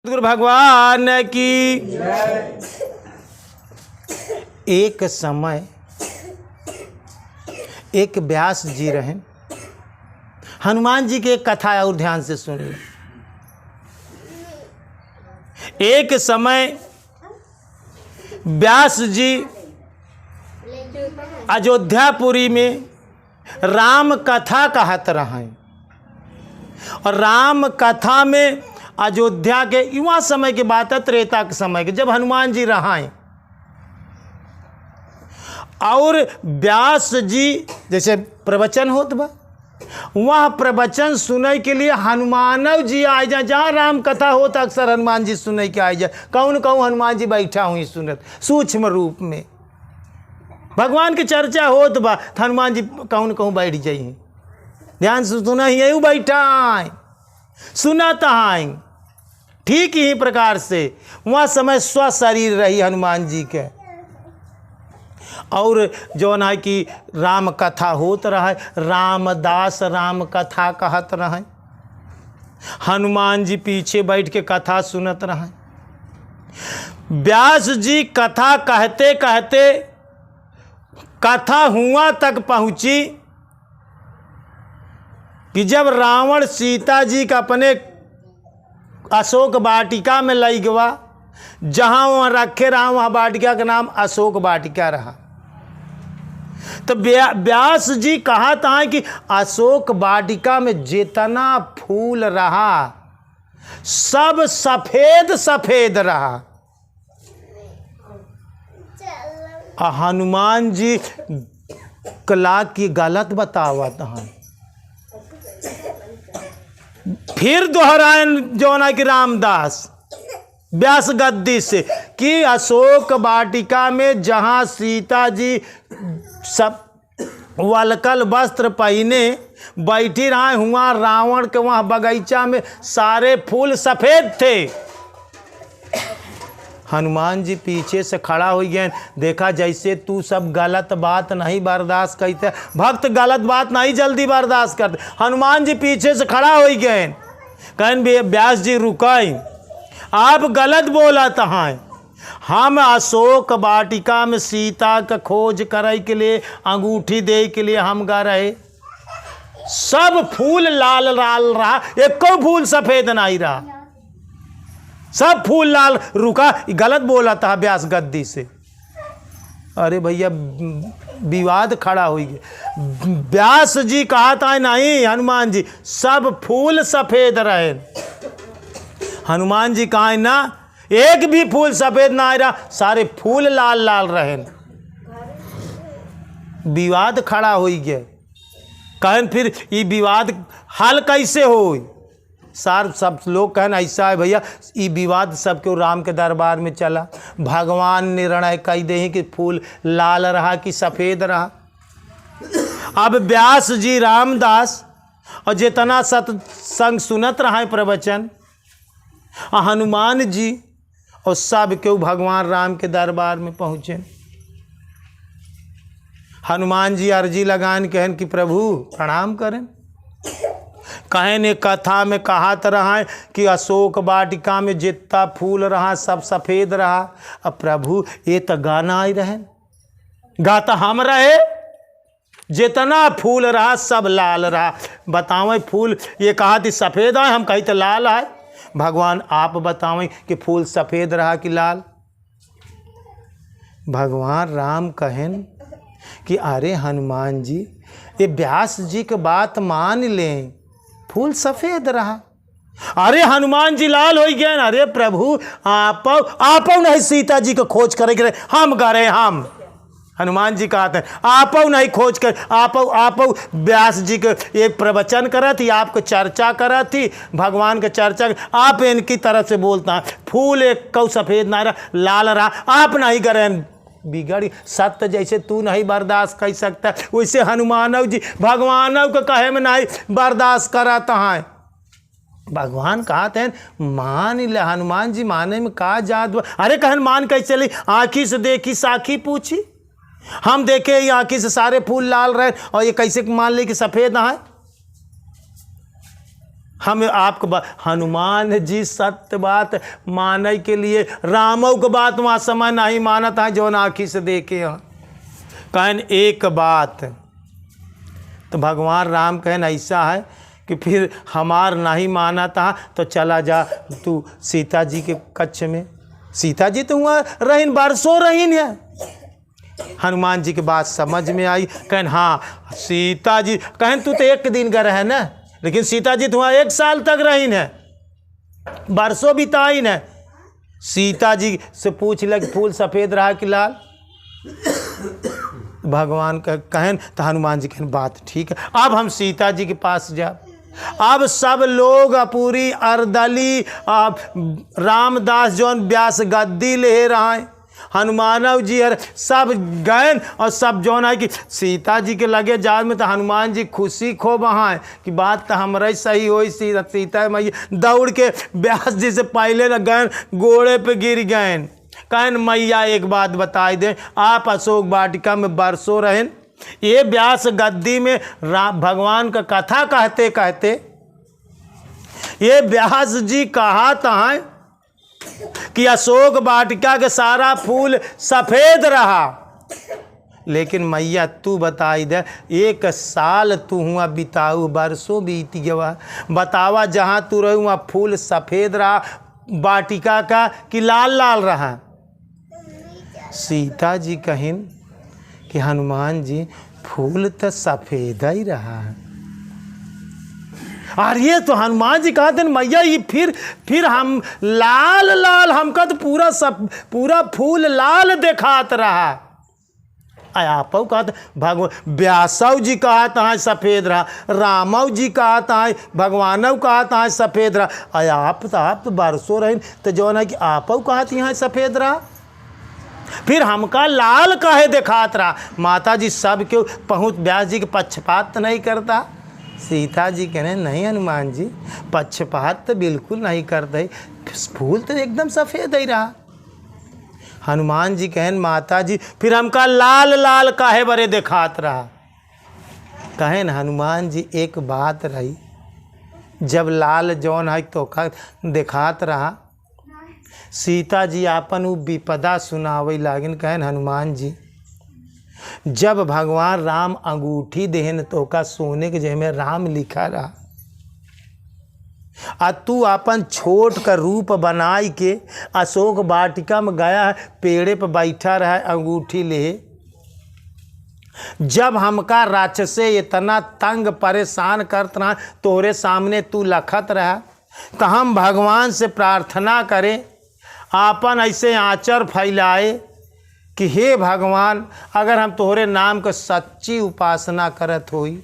गुरु भगवान की। एक समय एक व्यास जी रहे। हनुमान जी की एक कथा और ध्यान से सुनिए। एक समय व्यास जी अयोध्यापुरी में राम कथा कहत रहे और राम कथा में अयोध्या के युवा समय की बात है, त्रेता के समय के, जब हनुमान जी रहाएं और व्यास जी जैसे प्रवचन होत बा, वह प्रवचन सुने के लिए हनुमानव जी आ जाए। जहाँ राम कथा होता अक्सर हनुमान जी सुने के आ जाए। कौन कहूँ हनुमान जी बैठा हुई सुनत सूक्ष्म रूप में भगवान की चर्चा होत बा, हनुमान जी कौन कहूँ बैठ जाइए, ध्यान से सुना ही यू बैठा आए सुनाता आए। ठीक ही प्रकार से वहाँ समय स्व शरीर रही हनुमान जी के और जो ना कि राम कथा होत रहा है, रामदास राम कथा कहत रहे। हनुमान जी पीछे बैठ के कथा सुनत रहे। व्यास जी कथा कहते कहते कथा हुआ तक पहुंची कि जब रावण सीता जी का अपने अशोक वाटिका में लई गवा, जहां वहां रखे रहा वहां वाटिका का नाम अशोक वाटिका रहा। तो व्यास जी कहा था कि अशोक वाटिका में जितना फूल रहा सब सफेद सफेद रहा। हनुमान जी कला की गलत बतावत हैं। फिर दोहरायन जो ना कि रामदास व्यास गद्दी से कि अशोक वाटिका में जहाँ सीता जी सब वलकल वस्त्र पहने बैठी रहा हुआ, रावण के वहाँ बगीचा में सारे फूल सफ़ेद थे। हनुमान जी पीछे से खड़ा हो गए, देखा जैसे तू सब गलत बात नहीं बर्दाश्त करते, भक्त गलत बात नहीं जल्दी बर्दाश्त करते। हनुमान जी पीछे से खड़ा हो गए, कहन व्यास जी रुकाई, आप गलत बोला तहाँ। हम अशोक वाटिका में सीता का खोज करे के लिए अंगूठी दे के लिए हम गा रहे, सब फूल लाल लाल रहा, एको फूल सफेद नहीं रहा, सब फूल लाल। रुका, गलत बोला था व्यास गद्दी से। अरे भैया विवाद खड़ा हो गया। व्यास जी कहा था नहीं हनुमान जी सब फूल सफेद रहे। हनुमान जी कहा ना एक भी फूल सफेद ना रहा, सारे फूल लाल लाल रहे। विवाद खड़ा हो गया। कहन फिर ये विवाद हल कैसे हो? सार सब लोग कहन ऐसा है भैया, ये विवाद सबके राम के दरबार में चला, भगवान निर्णय कह दे कि फूल लाल रहा कि सफ़ेद रहा। अब व्यास जी रामदास और जितना सत्संग सुनत रहा प्रवचन, हनुमान जी और सब क्यों भगवान राम के दरबार में पहुँचे। हनुमान जी अर्जी लगान कहन कि प्रभु प्रणाम करें। कहे ने कथा में कहा रहा है कि अशोक वाटिका में जितना फूल रहा सब सफ़ेद रहा। अब प्रभु ये तो गाना ही रहे, गाता हम रहे, जितना फूल रहा सब लाल रहा। बतावें फूल ये कहा थी सफ़ेद है, हम कही तो लाल है। भगवान आप बतावें कि फूल सफ़ेद रहा कि लाल। भगवान राम कहें कि अरे हनुमान जी ये व्यास जी की बात मान लें, फूल सफ़ेद रहा। अरे हनुमान जी लाल हो गए। अरे प्रभु आप नहीं सीता जी को खोज करे गए, हम करे हम। हनुमान जी कहते हैं आप नहीं खोज कर, आप व्यास जी के एक प्रवचन करा थी, आपको चर्चा करा थी, भगवान के चर्चा, आप इनकी तरफ से बोलता है फूल एक कौ सफ़ेद ना रहा लाल रहा, आप नहीं करें। बिगड़ी सत्य जैसे तू नहीं बर्दाश्त कर सकता, वैसे हनुमानव जी भगवानव को कहे में नहीं बर्दाश्त कराता है। भगवान कहते हैं मान ले। हनुमान जी माने में कहा जात। अरे कहन मान कैसे ली? आँखी से देखी साखी पूछी, हम देखे ये आँखी से सारे फूल लाल रहे और ये कैसे मान ले कि सफ़ेद है? हम आपको हनुमान जी सत्य बात माने के लिए रामों के बात वहाँ समय नहीं मानत है जो आँखी से देखे हैं। कहन एक बात तो भगवान राम कहन ऐसा है कि फिर हमार नहीं माना था तो चला जा तू सीता जी के कच्छ में। सीता जी तो वहाँ रहीन, बरसों रहीन है। हनुमान जी की बात समझ में आई। कहन हाँ सीता जी, कहन तू तो एक दिन का रहे ना, लेकिन सीता जी तो वहाँ 1 साल तक रहीन है, बरसों बिताइन है। सीता जी से पूछ लग फूल सफ़ेद रहा कि लाल। भगवान का कहन तो हनुमान जी कहन बात ठीक है, अब हम सीता जी के पास जा। अब सब लोग पूरी अर्दली रामदास जौन व्यास गद्दी ले रहा है, हनुमानव जी हर सब गए और सब जौन है कि सीता जी के लगे जाल में। तो हनुमान जी खुशी खो वहाँ है कि बात तो हमारा ही सही हो। सीता मैया दौड़ के व्यास जी से पहले न गए, गोड़े पे गिर गए। कहन मैया एक बात बताई दें, आप अशोक वाटिका में बरसों रहें, ये व्यास गद्दी में भगवान का कथा कहते कहते ये व्यास जी कहा था कि अशोक वाटिका के सारा फूल सफ़ेद रहा। लेकिन मैया तू बताई दे, 1 साल तू हुआ बिताऊ, बरसों बीत गया, बतावा जहाँ तू रही वहाँ फूल सफ़ेद रहा वाटिका का कि लाल लाल रहा। सीता जी कहिन कि हनुमान जी फूल तो सफ़ेद ही रहा है। और ये तो हनुमान जी कहते हैं मैया ये फिर हम लाल लाल, हमका तो पूरा फूल लाल देखात रहा। आप कहते भगवान व्यासव जी कहता है सफ़ेद रहा, रामव जी कहता है, भगवानव कहता है सफ़ेद रहा। आप तो बरसों रहे तो जो है कि आप कहती हैं सफ़ेद रहा, फिर हमका लाल काहे दिखात रहा। माता जी सब क्यों पहुँच व्यास जी के पक्षपात नहीं करता। सीता जी कहने नहीं हनुमान जी पक्षपात तो बिल्कुल नहीं करते, फूल तो एकदम सफ़ेद ही रहा। हनुमान जी कहन माता जी फिर हमका लाल लाल काहे बरे दिखात रहा। कहन हनुमान जी एक बात रही, जब लाल जौन है तो दिखात रहा, सीता जी आपन उ विपदा सुनावे लागिन। कहन हनुमान जी जब भगवान राम अंगूठी देहन तो का सोने के जय में राम लिखा रहा, आ तू अपन छोट का रूप बनाई के अशोक वाटिका में गया है, पेड़े पर बैठा रहा अंगूठी ले। जब हमका राक्षसे इतना तंग परेशान करत रहा तोरे सामने तू लखत रहा, तो हम भगवान से प्रार्थना करें आपन ऐसे आचर फैलाए कि हे भगवान अगर हम तोहरे नाम का सच्ची उपासना करत होई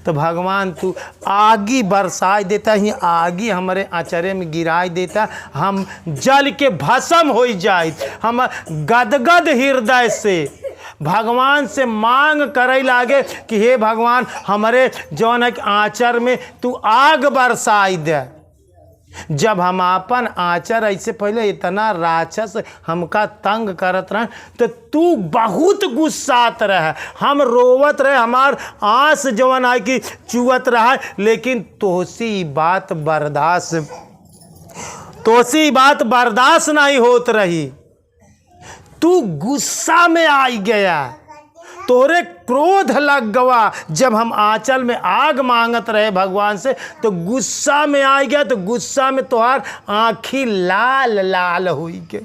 तो भगवान तू आगी बरसाई देता, ही आगी हमारे आचरे में गिराई देता, हम जल के भस्म हो जाए। हम गदगद हृदय से भगवान से मांग करे लागे कि हे भगवान हमारे जौन आचर में तू आग बरसाई दे। जब हम अपन आचर ऐसे पहले इतना राक्षस हमका तंग करत रहे तो तू बहुत गुस्सात रहे, हम रोवत रहे, हमार आंस जवन है कि चुअत रहा, लेकिन तोसी बात बर्दाश्त नहीं होत रही। तू गुस्सा में आई गया, तोरे क्रोध लग गवा। जब हम आंचल में आग मांगत रहे भगवान से तो गुस्सा में आ गया, तो गुस्सा में तोहार आँखी लाल लाल हो गए।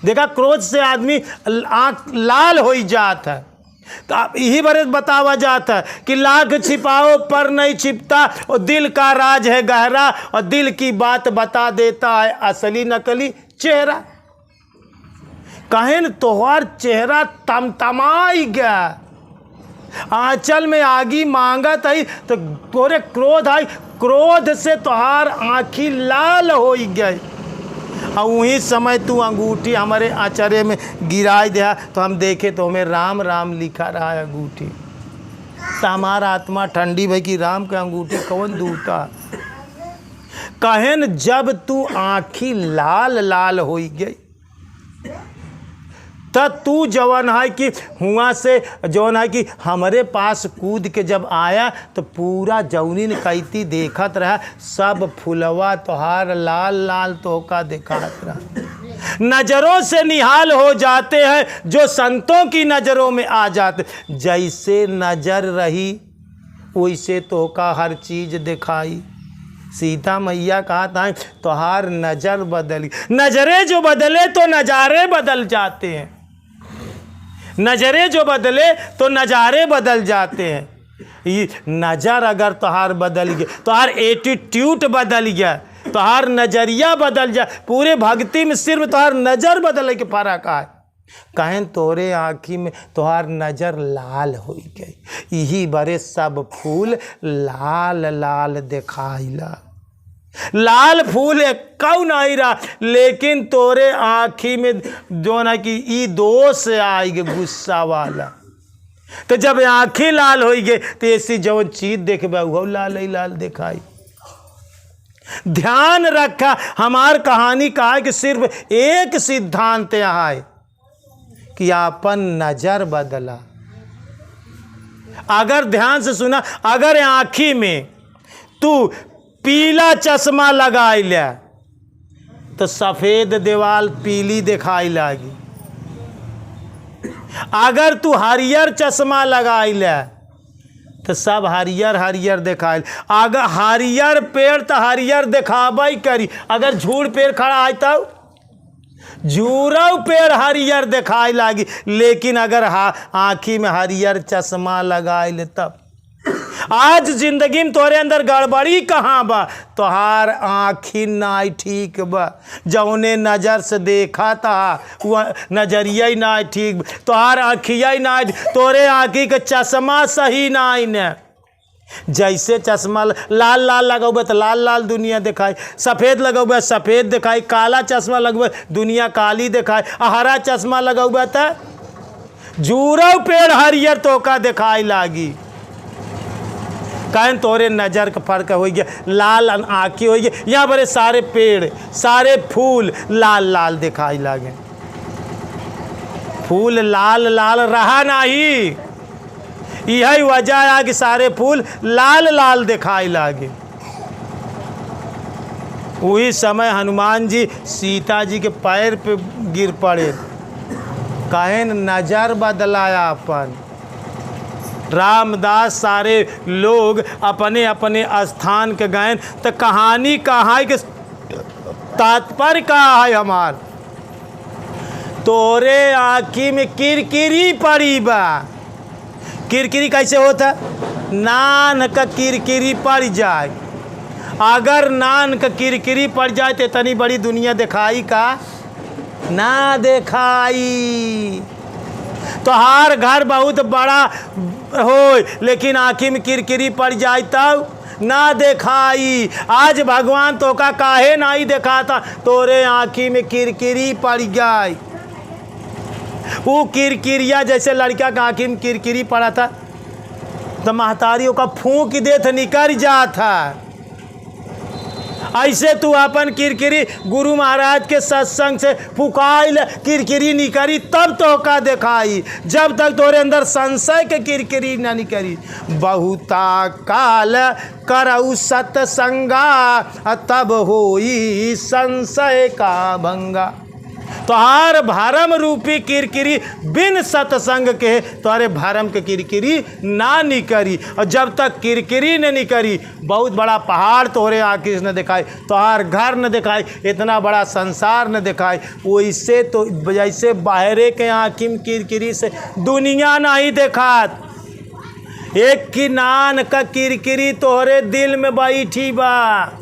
देखा क्रोध से आदमी आँख लाल हो जाता है। तो आप यही बारे बतावा जाता है कि लाख छिपाओ पर नहीं छिपता, और दिल का राज है गहरा, और दिल की बात बता देता है असली नकली चेहरा। कहन तोहार चेहरा तमतमाई गया, आंचल में आगी मांगत है तो तोरे क्रोध आई, क्रोध से तोहार आँखी लाल हो गई। और वही समय तू अंगूठी हमारे आचरे में गिराई दिया तो हम देखे तो हमें राम राम लिखा रहा है अंगूठी। तो हमारा आत्मा ठंडी भाई कि राम के अंगूठी कौन दूता। कहन जब तू आँखी लाल लाल हो गई तब तू जवन है कि हुआ से जवन है कि हमारे पास कूद के जब आया तो पूरा जौनीन कैती देखत रहा, सब फुलवा तोहार लाल लाल तोहका दिखात रहा। नज़रों से निहाल हो जाते हैं जो संतों की नज़रों में आ जाते। जैसे नज़र रही वैसे तोहका हर चीज़ दिखाई। सीता मैया कहा था तोहार नज़र बदली। नज़रें जो बदले तो नज़ारे बदल जाते हैं। नज़रें जो बदले तो नज़ारे बदल जाते हैं। ये नज़र अगर तोहार बदल गया, तोहार एटीट्यूड बदल गया, तोहार नज़रिया बदल जाए, पूरे भक्ति में सिर्फ तोहार नज़र बदल के फर्क आए। कहें तोरे आँखी में तोहार नज़र लाल हो गई, यही बड़े सब फूल लाल लाल दिखाइला। लाल फूल कौ नहीं रहा, लेकिन तोरे आँखी में जो ना कि ई दोष आएगी गुस्सा वाला। तो जब आँखें लाल हो गए तो ऐसी जो चीज़ देखबे वो लाल ही लाल दिखाई। ध्यान रखा, हमार कहानी का है कि सिर्फ एक सिद्धांत यहाँ है कि अपन नज़र बदला। अगर ध्यान से सुना, अगर आँखी में तू पीला चश्मा लगाई ले तो सफ़ेद दीवाल पीली दिखाई लगी। अगर तू हरियर चश्मा लगाई ले तो सब हरियर हरियर दिखाई। अगर हरियर पेड़ तो हरियर दिखाबे करी, अगर झूड़ पेड़ खड़ा है तो झूरव पेड़ हरियर दिखाई लगी। लेकिन अगर आँखी में हरियर चश्मा लगाई ले तब आज जिंदगी में तोरे अंदर गड़बड़ी कहाँ बा? तोहार आँखी नाई ठीक बा, जौने नज़र से देखा था वह नजरिया ही नाई ठीक, तोहार आँखिया ही नाई, तोरे आँखी के चश्मा सही नाई न। जैसे चश्मा लाल लाल लगोबे तो लाल लाल दुनिया दिखाई, सफ़ेद लगोबे सफ़ेद दिखाई, काला चश्मा लगोबे दुनिया काली दिखाई, हरा चश्मा लगोबे तो जूरव पेड़ हरियर तोका दिखाई लागी। कहें तोरे नज़र का फर्क हो गया, लाल आँखी हो गई। यहाँ पर सारे पेड़ सारे फूल लाल लाल दिखाई लागे। फूल लाल लाल रहा नहीं, यही वजह है कि सारे फूल लाल लाल दिखाई लागे। वही समय हनुमान जी सीता जी के पैर पे गिर पड़े, कहें नज़र बदलाया अपन। रामदास सारे लोग अपने अपने स्थान के गए तो कहानी कहाँ है कि तात्पर्य कहाँ है हमार? तोरे आँखी में किरकिरी पड़ी बा। किरकिरी कैसे होता? नान का किरकिरी पड़ जाए। अगर नान का किरकिरी पड़ जाए तो इतनी बड़ी दुनिया दिखाई का ना दिखाई। तो हर घर बहुत बड़ा हो लेकिन आँखी में किरकिरी पड़ जाए तब ना दिखाई। आज भगवान तो का काहे नहीं दिखाता? तोरे आँखी में किरकिरी पड़ गई। वो किरकिरिया जैसे लड़का का आँखी में किरकिरी पड़ा था तो महतारियों का फूंक देत निकल जाता। ऐसे तू अपन किरकिरी गुरु महाराज के सत्संग से फुकाइल किरकिरी निकरी तब तो का दिखाई। जब तक तोरे अंदर संशय के किरकिरी न निकरी। बहुता काल करऊ सत्संगा तब होई संशय का भंगा। तोहार भरम रूपी किरकिरी बिन सत्संग के तोहरे भरम के किरकिरी ना निकरी। और जब तक किरकिरी न निकरी बहुत बड़ा पहाड़ तोहरे आँखी न दिखाई, तोहार घर न दिखाई, इतना बड़ा संसार न दिखाई। वैसे तो जैसे बाहरे के आँखी में किरकिरी से दुनिया नहीं देखात, एक की नान का किरकिरी तोहरे दिल में बैठी बा।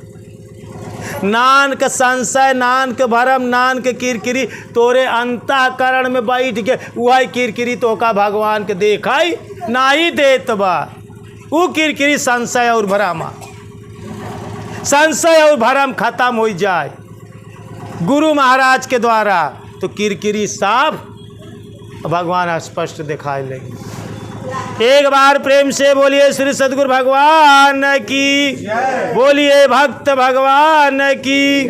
नान के संशय, नान के भरम, नान के किरकिरी तोरे अंतःकरण में बैठ के वही किरकिरी तो का भगवान के देखाई नहीं देत बा। वो किरकिरी संशय और भरम, संशय और भरम खत्म हो जाए गुरु महाराज के द्वारा तो किरकिरी साफ भगवान स्पष्ट दिखाई लगे। एक बार प्रेम से बोलिए श्री सद्गुरु भगवान की, बोलिए भक्त भगवान की।